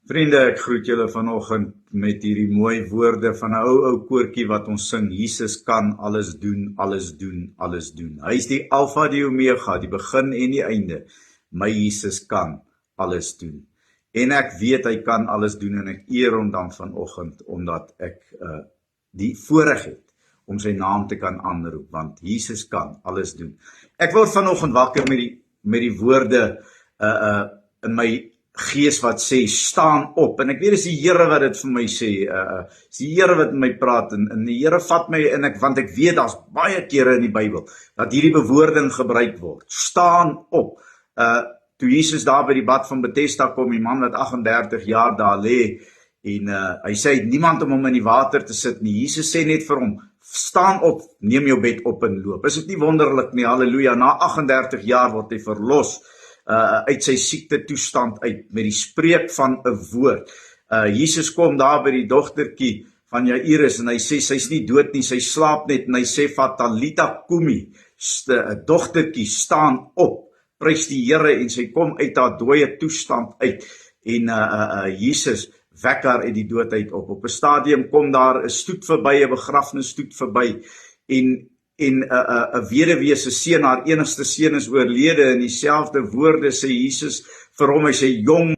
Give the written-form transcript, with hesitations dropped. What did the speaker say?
Vriende, ek groet julle vanoggend met hierdie mooi woorde van 'n ou koortjie wat ons sing. Jesus kan alles doen, alles doen, alles doen. Hy is die Alfa, die Omega, die begin en die einde. My Jesus kan alles doen. En ek weet hy kan alles doen en ek eer hom dan vanoggend omdat ek die voorreg het om sy naam te kan aanroep, want Jesus kan alles doen. Ek word vanoggend wakker met die woorde in my gees wat sê, staan op, en ek weet dis die Here wat dit vir my sê, dis die Here wat met my praat, en die Here vat my, want ek weet, daar's baie kere in die Bybel, dat hierdie bewoording gebruik word, staan op. Toe Jesus daar by die bad van Bethesda kom, die man wat 38 jaar daar lê, en hy sê, niemand om hom in die water te sit nie, Jesus sê net vir hom, staan op, neem jou bed op en loop. Is dit nie wonderlik nie, halleluja, na 38 jaar word hy verlos, uit sy siekte toestand uit, met die spreek van 'n woord. Jesus kom daar by die dogtertjie van Jairus, en hy sê, sy's nie dood nie, sy slaap net, en hy sê, Talita kumi, dogtertjie, staan op, prys die Here, en sy kom uit haar dooie toestand uit, en Jesus wek haar uit die dood uit op. Op 'n stadium kom daar 'n stoet verby, 'n begrafnisstoet verby, en 'n weduwee se seun, haar enigste seun is oorlede, en dieselfde woorde sê Jesus vir hom, hy sê, jong